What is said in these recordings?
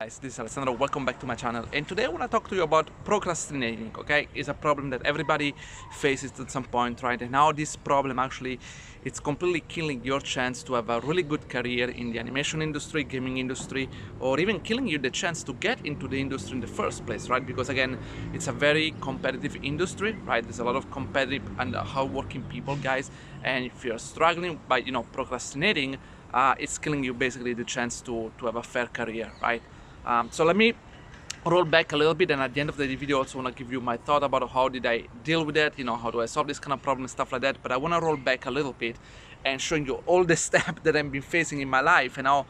Guys, this is Alessandro. Welcome back to my channel, and today I want to talk to you about procrastinating. Okay, it's a problem that everybody faces at some point, right? And now this problem actually it's completely killing your chance to have a really good career in the animation industry, gaming industry, or even killing you the chance to get into the industry in the first place, right? Because again, it's a very competitive industry, right? There's a lot of competitive and hardworking people, guys, and if you're struggling by procrastinating, it's killing you basically the chance to have a fair career, right? So let me roll back a little bit, and at the end of the video I also want to give you my thought about how did I deal with it, how do I solve this kind of problem, stuff like that. But I want to roll back a little bit and showing you all the steps that I've been facing in my life and how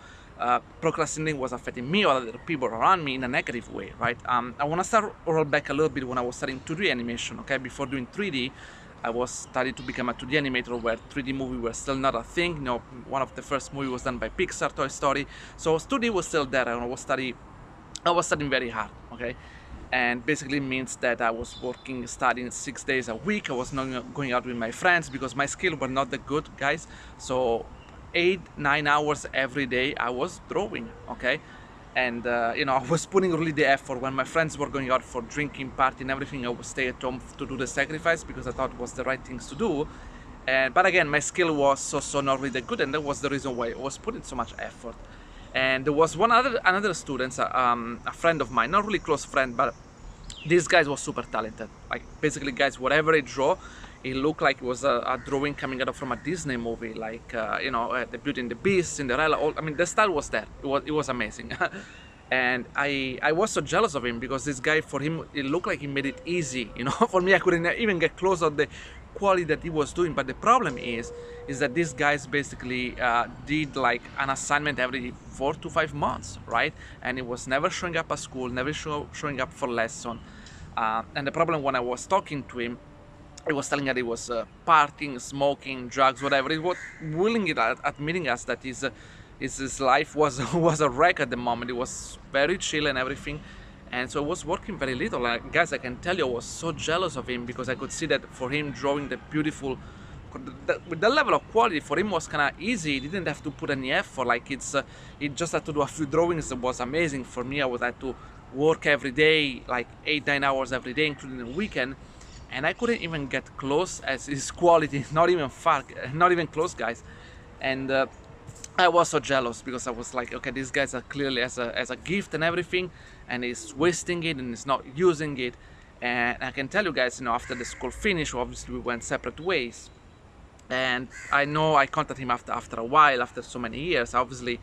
procrastinating was affecting me or other people around me in a negative way, right? I want to start roll back a little bit when I was studying 2D animation. Okay, before doing 3D I was studying to become a 2D animator, where 3D movie were still not a thing. One of the first movie was done by Pixar, Toy Story, so 2D was still there, and I was studying very hard, okay? And basically means that I was studying 6 days a week. I was not going out with my friends because my skills were not that good, guys. So 8-9 hours every day I was drawing, okay? And I was putting really the effort. When my friends were going out for drinking, party and everything, I would stay at home to do the sacrifice because I thought it was the right things to do. But again, my skill was so not really that good, and that was the reason why I was putting so much effort. And there was another student, a friend of mine, not really close friend, but this guy was super talented. Like basically, guys, whatever he draw, it looked like it was a drawing coming out from a Disney movie, like the Beauty and the Beast, Cinderella. The style was there. It was amazing. And I was so jealous of him because this guy, for him, it looked like he made it easy. For me, I couldn't even get close to the quality that he was doing. But the problem is that these guys basically did like an assignment every 4 to 5 months, right? And it was never showing up at school, never showing up for lesson. And the problem, when I was talking to him, he was telling that he was partying, smoking, drugs, whatever. He was willing admitting us that his life was a wreck at the moment. It was very chill and everything, and so I was working very little. Like, guys, I can tell you I was so jealous of him because I could see that for him drawing the beautiful with that level of quality, for him was kind of easy. He didn't have to put any effort. Like he just had to do a few drawings. That was amazing. For me, I would have to work every day, like 8-9 hours every day, including the weekend, and I couldn't even get close as his quality. Not even far, not even close, guys. And I was so jealous because I was like, okay, these guys are clearly as a gift and everything, and he's wasting it and he's not using it. And I can tell you guys, after the school finished, obviously we went separate ways. And I know I contacted him after a while, after so many years. Obviously,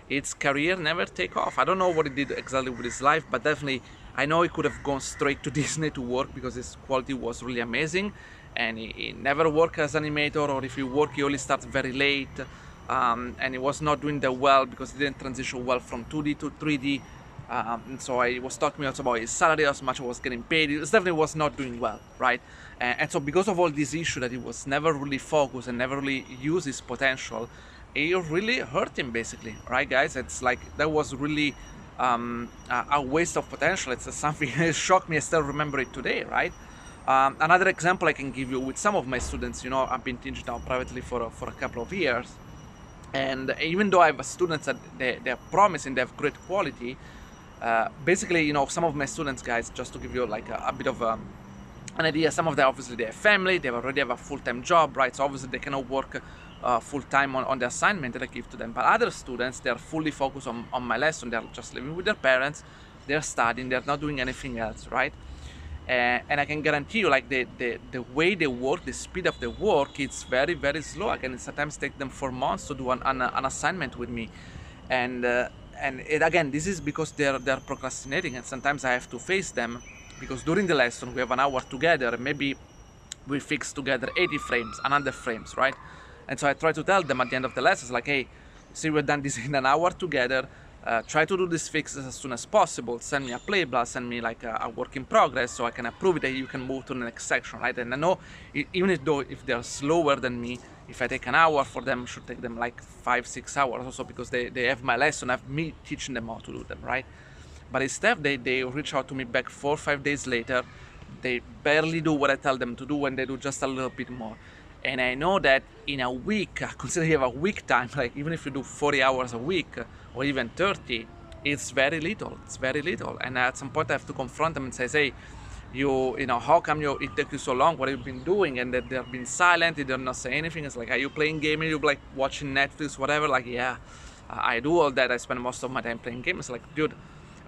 his career never take off. I don't know what he did exactly with his life, but definitely I know he could have gone straight to Disney to work because his quality was really amazing. And he never worked as an animator, or if he worked, he only started very late. And he was not doing that well because he didn't transition well from 2D to 3D. And so I was talking also about his salary, how much he was getting paid. He definitely was not doing well, right? And so because of all this issue that he was never really focused and never really used his potential, it really hurt him basically, right, guys? It's like that was really a waste of potential. It's something that shocked me. I still remember it today, right? Another example I can give you with some of my students. I've been teaching now privately for a couple of years. And even though I have students that they're promising, they have great quality, basically, some of my students, guys, just to give you like a bit of an idea, some of them obviously they have family, they already have a full-time job, right? So obviously they cannot work full-time on the assignment that I give to them. But other students, they are fully focused on my lesson. They're just living with their parents, they're studying, they're not doing anything else, right? And I can guarantee you, like the way they work, the speed of the work, it's very, very slow. I can sometimes take them 4 months to do an assignment with me, and again, this is because they're procrastinating, and sometimes I have to face them because during the lesson we have an hour together, maybe we fix together 80 frames, 100 frames, right? And so I try to tell them at the end of the lessons, like, hey, see, we've done this in an hour together. Try to do these fixes as soon as possible. Send me a playblast, send me like a work in progress so I can approve it that you can move to the next section, right? And I know even if they're slower than me, if I take an hour for them, it should take them like 5-6 hours also because they have my lesson, I have me teaching them how to do them, right? But instead they reach out to me back 4 or 5 days later. They barely do what I tell them to do, and they do just a little bit more. And I know that in a week, consider you have a week time, like even if you do 40 hours a week or even 30, It's very little. It's very little. And at some point, I have to confront them and say, "Hey, you know, how come it took you so long? What have you been doing?" And that they've been silent. They don't not say anything. It's like, "Are you playing game? Are you like watching Netflix, whatever?" Like, yeah, I do all that. I spend most of my time playing games. Like, dude,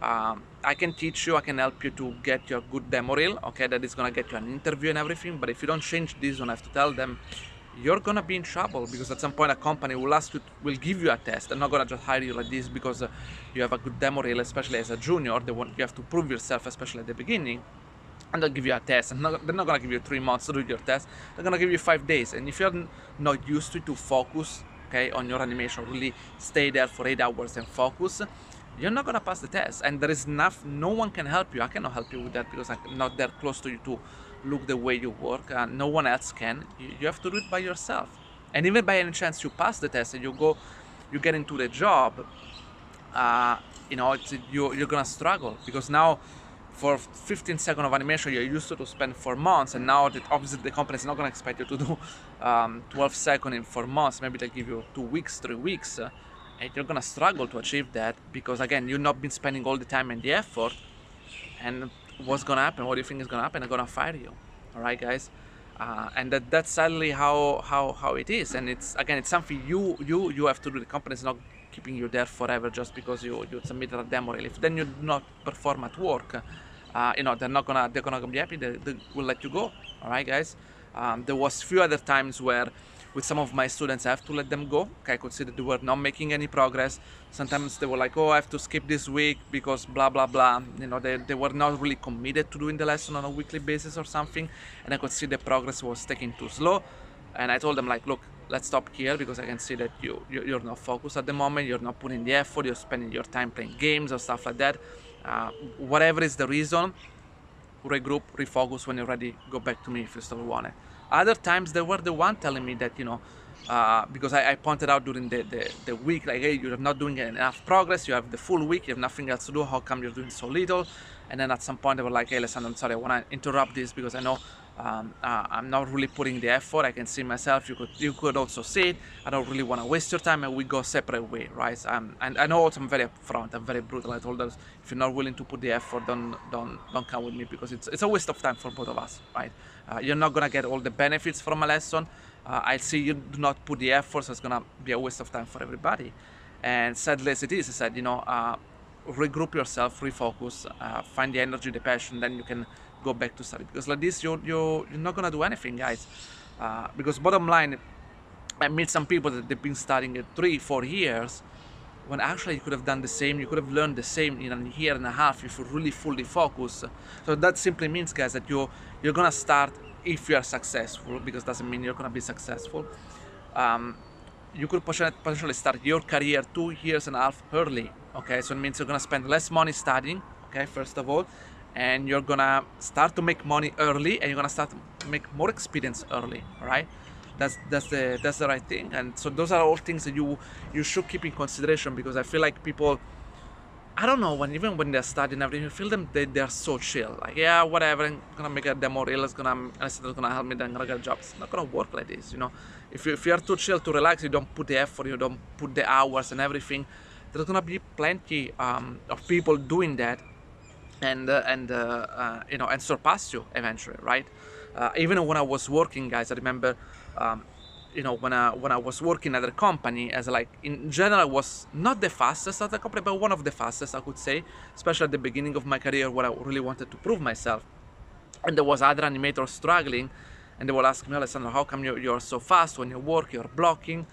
I can teach you. I can help you to get your good demo reel. Okay, that is gonna get you an interview and everything. But if you don't change this one, I have to tell them you're gonna be in trouble, because at some point a company will give you a test. They're not gonna just hire you like this because you have a good demo reel, especially as a junior. You have to prove yourself, especially at the beginning, and they'll give you a test. And they're not gonna give you 3 months to do your test. They're gonna give you 5 days. And if you're not used to focus, okay, on your animation, really stay there for 8 hours and focus, you're not gonna pass the test. And there is enough. No one can help you. I cannot help you with that because I'm not there close to you to look the way you work. No one else can. You have to do it by yourself. And even by any chance you pass the test and you get into the job, you know, you're gonna struggle, because now for 15 seconds of animation you're used to spend 4 months, and now that obviously the company is not gonna expect you to do 12 seconds in 4 months. Maybe they give you 2 weeks, 3 weeks, and you're gonna struggle to achieve that, because again, you've not been spending all the time and the effort. And what's gonna happen? What do you think is gonna happen? They're gonna fire you. All right, guys. And that's sadly how it is. And it's something you have to do. The company is not keeping you there forever just because you submitted a demo reel. If then you do not perform at work, you know, they're gonna be happy. They will let you go. All right, guys. There was few other times where with some of my students I have to let them go. Okay, I could see that they were not making any progress. Sometimes they were like, "Oh, I have to skip this week because blah blah blah." You know, they were not really committed to doing the lesson on a weekly basis or something, and I could see the progress was taking too slow. And I told them, like, "Look, let's stop here, because I can see that you're not focused at the moment. You're not putting the effort. You're spending your time playing games or stuff like that. Whatever is the reason, regroup, refocus. When you're ready, go back to me if you still want it." Other times they were the one telling me that, you know, because I pointed out during the week, like, "Hey, you're not doing enough progress. You have the full week. You have nothing else to do. How come you're doing so little?" And then at some point they were like, "Hey, listen, I'm sorry, I want to interrupt this because I know I'm not really putting the effort. I can see myself. You could also see it. I don't really want to waste your time, and we go separate way, right?" And I know also I'm very upfront. I'm very brutal. I told them, if you're not willing to put the effort, don't come with me, because it's a waste of time for both of us, right? You're not gonna get all the benefits from a lesson. I see you do not put the effort, so it's gonna be a waste of time for everybody. And sadly as it is, I said, you know, regroup yourself, refocus, find the energy, the passion, then you can go back to study. Because like this, you're not gonna do anything, guys. Because bottom line, I meet some people that they've been studying it 3-4 years, when actually you could have done the same. You could have learned the same in a year and a half if you really fully focus. So that simply means, guys, that you're gonna start, if you are successful, because it doesn't mean you're gonna be successful. You could potentially start your career 2.5 years early. Okay, so it means you're gonna spend less money studying. Okay, first of all, and you're gonna start to make money early, and you're gonna start to make more experience early. All right. That's the right thing. And so those are all things that you should keep in consideration, because I feel like people, I don't know, even when they're studying everything, you feel them they're so chill, like, yeah, whatever, I'm gonna make a demo reel, it's gonna help me, then I'm gonna get a job. It's not gonna work like this, you know. If you're too chill, too relaxed, you don't put the effort, you don't put the hours and everything, there's gonna be plenty of people doing that, and you know, and surpass you eventually, right? Even when I was working, guys, I remember, you know, when I was working at a company, as like, in general, I was not the fastest at the company, but one of the fastest, I could say, especially at the beginning of my career, where I really wanted to prove myself. And there was other animators struggling, and they were asking me, "Alessandro, how come you're so fast when you work? You're blocking."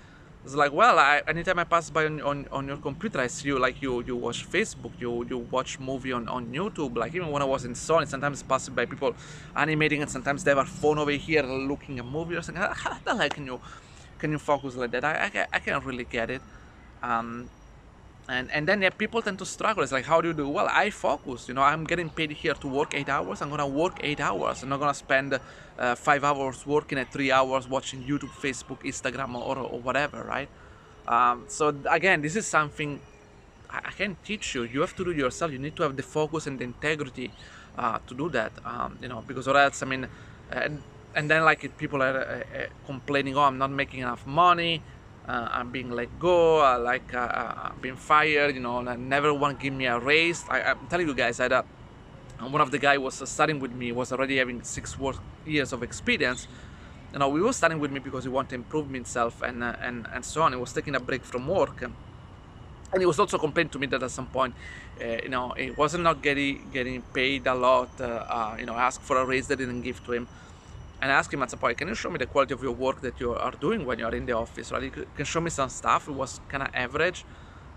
It's like, well, anytime I pass by on your computer, I see you, like, you watch Facebook, you watch movie on YouTube. Like, even when I was in Sony, sometimes passing by people animating, and sometimes they have a phone over here looking at movies or something. How the hell can you focus like that? I can't really get it. And then, yeah, people tend to struggle. It's like, how do you do? Well, I focus. You know, I'm getting paid here to work 8 hours. I'm gonna work 8 hours. I'm not gonna spend 5 hours working and 3 hours watching YouTube, Facebook, Instagram, or whatever, right? So again, this is something I can't teach you. You have to do it yourself. You need to have the focus and the integrity to do that. You know, because or else, I mean, and then, like, people are complaining, "Oh, I'm not making enough money." I'm being let go, being fired, never want to give me a raise. I'm telling you guys that one of the guy was studying with me, was already having 6 years of experience. We was studying with me because he wanted to improve himself and so on. He was taking a break from work. And he was also complaining to me that at some point, he wasn't not getting paid a lot. I asked for a raise, they didn't give to him. And I asked him at some point, can you show me the quality of your work that you are doing when you're in the office, right? You can show me some stuff. It was kind of average.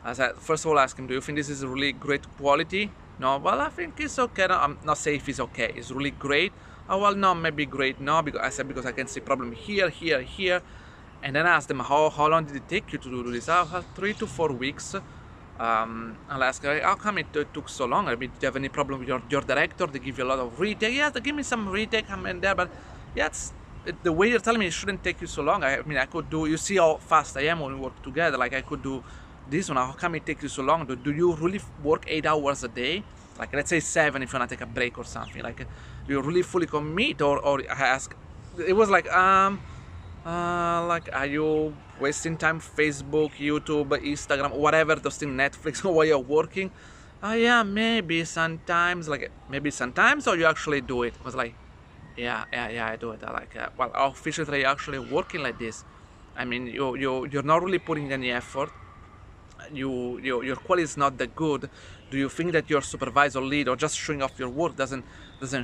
I said, first of all, I asked him, do you think this is really great quality? No, well, I think it's okay. No, I'm not saying if it's okay. It's really great. Oh, well, no, maybe great. No, because I can see problem here, here, here. And then I asked them, how long did it take you to do this? 3 to 4 weeks. I'll ask her, how come it took so long? I mean, do you have any problem with your director? They give you a lot of retake. Yeah, they give me some retake. I'm in there, but yeah, the way you're telling me it shouldn't take you so long. I mean, I could do, you see how fast I am when we work together. Like, I could do this one. How come it takes you so long? Do you really work 8 hours a day? Like, let's say 7 if you want to take a break or something. Like, do you really fully commit? Or I ask, it was like, are you wasting time Facebook, YouTube, Instagram, whatever, those things, Netflix, while you're working? Yeah, maybe sometimes, like maybe sometimes, or you actually do it? I was like, yeah, I do it. I like, well, how efficiently are you actually working like this? I mean, you're not really putting any effort. Your quality is not that good. Do you think that your supervisor, lead, or just showing off your work doesn't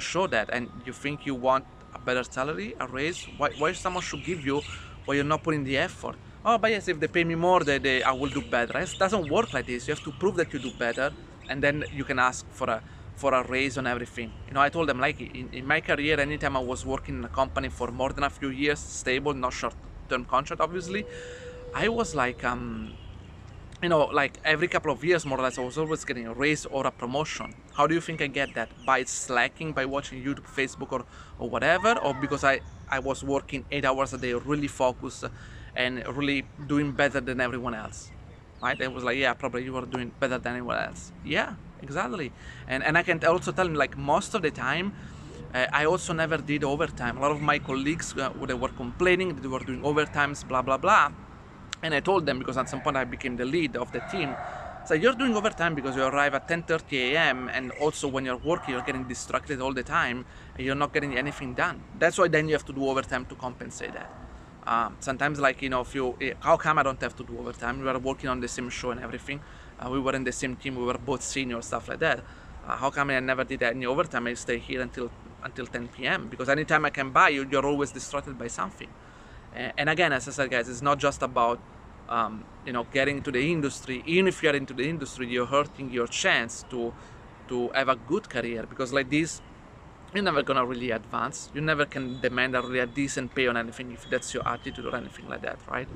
show that? And you think you want a better salary, a raise? Why someone should give you while you're not putting the effort? Oh, but yes, if they pay me more, I will do better. It doesn't work like this. You have to prove that you do better, and then you can ask for a raise on everything. I told them, like, in my career, anytime I was working in a company for more than a few years, stable, not short-term contract, obviously, I was like, like every couple of years, more or less, I was always getting a raise or a promotion. How do you think I get that? By slacking, by watching YouTube, Facebook, or whatever? Or because I was working 8 hours a day, really focused and really doing better than everyone else, right? I was like, yeah, probably you were doing better than anyone else. Yeah, exactly. And I can also tell him, like, most of the time, I also never did overtime. A lot of my colleagues, they were complaining that they were doing overtimes, blah, blah, blah. And I told them, because at some point I became the lead of the team, so you're doing overtime because you arrive at 10:30 a.m. and also when you're working, you're getting distracted all the time and you're not getting anything done. That's why then you have to do overtime to compensate that. Sometimes, like, how come I don't have to do overtime? We were working on the same show and everything. We were in the same team. We were both senior, stuff like that. How come I never did any overtime? I stay here until 10 p.m. because anytime I can buy you, you're always distracted by something. And again, as I said, guys, it's not just about getting into the industry. Even if you're into the industry, you're hurting your chance to have a good career, because like this, you're never gonna really advance. You never can demand a decent pay on anything if that's your attitude or anything like that, right?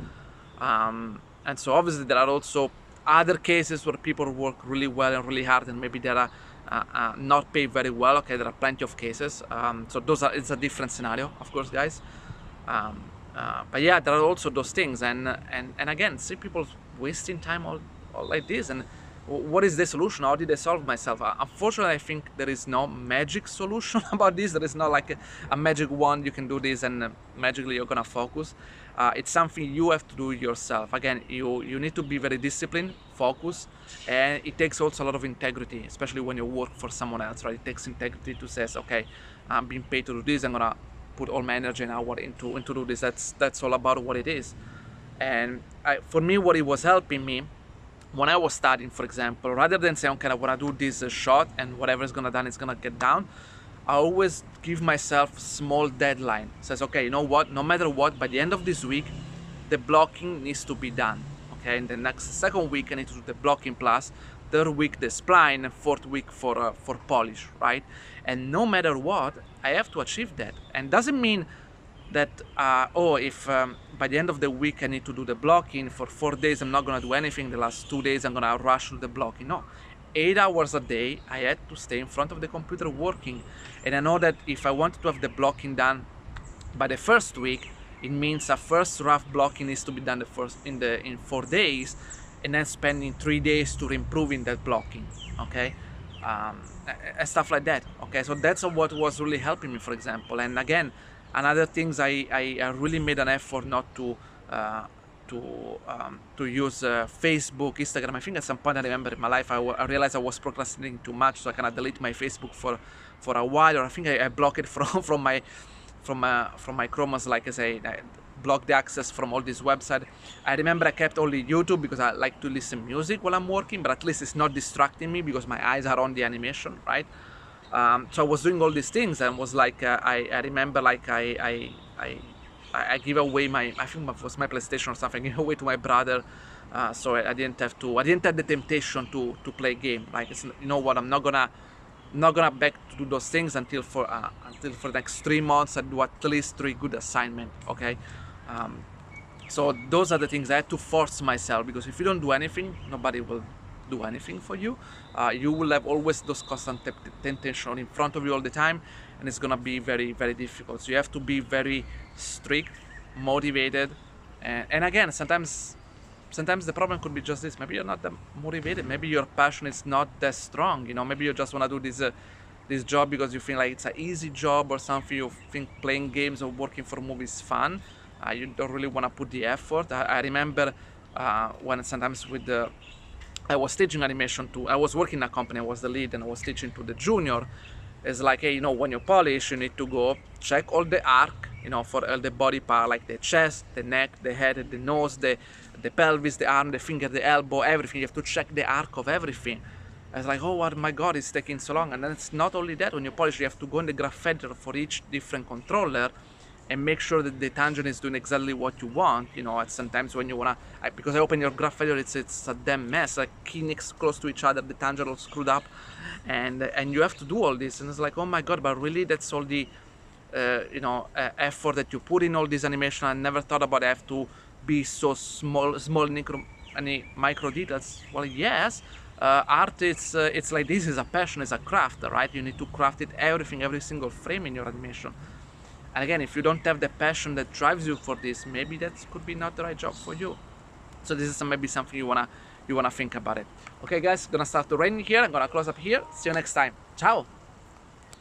And so obviously there are also other cases where people work really well and really hard, and maybe they are not paid very well. Okay, there are plenty of cases. So it's a different scenario, of course, guys. But yeah, there are also those things, and again, see people wasting time all like this. And what is the solution? How did I solve myself? Unfortunately, I think there is no magic solution about this. There is not like a magic wand you can do this and magically you're gonna focus. It's something you have to do yourself. Again, you need to be very disciplined, focus, and it takes also a lot of integrity, especially when you work for someone else, right? It takes integrity to say, okay, I'm being paid to do this, I'm gonna put all my energy and hour into do this. That's all about what it is. And for me, what it was helping me when I was studying, for example, rather than saying, okay, I want to do this shot and whatever is gonna done is gonna get done, I always give myself small deadline. Says, okay, you know what, no matter what, by the end of this week, the blocking needs to be done. Okay, in the second week I need to do the blocking plus, third week the spline, and fourth week for polish, right? And no matter what, I have to achieve that. And doesn't mean that if by the end of the week I need to do the blocking for 4 days, I'm not gonna do anything. The last 2 days I'm gonna rush through the blocking. No, 8 hours a day I had to stay in front of the computer working. And I know that if I wanted to have the blocking done by the first week, it means a first rough blocking needs to be done in 4 days, and then spending 3 days to improving that blocking. Okay, and stuff like that. Okay, so that's what was really helping me, for example. And again, another things I really made an effort not to to use Facebook, Instagram. I think at some point I remember in my life I realized I was procrastinating too much, so I kind of delete my Facebook for a while, or I think I block it from my Chrome, like I say, I block the access from all this website. I remember I kept only YouTube because I like to listen music while I'm working, but at least it's not distracting me because my eyes are on the animation, right? So I was doing all these things and was like, I remember like I give away I think it was my PlayStation or something, I give away to my brother, so I didn't have the temptation to play a game. Like, you know what, I'm not gonna back to do those things until for the next 3 months I do at least 3 good assignments. Okay, so those are the things I had to force myself, because if you don't do anything, nobody will do anything for you. You will have always those constant temptation in front of you all the time, and it's gonna be very, very difficult. So you have to be very strict, motivated, and again, sometimes the problem could be just this: maybe you're not that motivated, maybe your passion is not that strong. You know, maybe you just want to do this job because you feel like it's an easy job or something. You think playing games or working for movies is fun. You don't really want to put the effort. I remember when sometimes I was teaching animation I was working in a company, I was the lead, and I was teaching to the junior. It's like, hey, you know, when you polish, you need to go check all the arc, you know, for all the body part, like the chest, the neck, the head, the nose, the pelvis, the arm, the finger, the elbow, everything. You have to check the arc of everything. It's like, oh my God, it's taking so long. And then it's not only that, when you polish, you have to go in the graph editor for each different controller and make sure that the tangent is doing exactly what you want. You know, sometimes when you wanna, because I open your graph editor, it's a damn mess. Like, key nicks close to each other, the tangent all screwed up, and you have to do all this. And it's like, oh my God, but really, that's all the effort that you put in all this animation. I never thought about I have to be so small micro details. Well, yes. Art, it's like this is a passion, it's a craft, right? You need to craft it, everything, every single frame in your animation. And again, if you don't have the passion that drives you for this, maybe that could be not the right job for you. So this is maybe something you wanna think about it. Okay, guys, gonna start to rain here. I'm gonna close up here. See you next time. Ciao.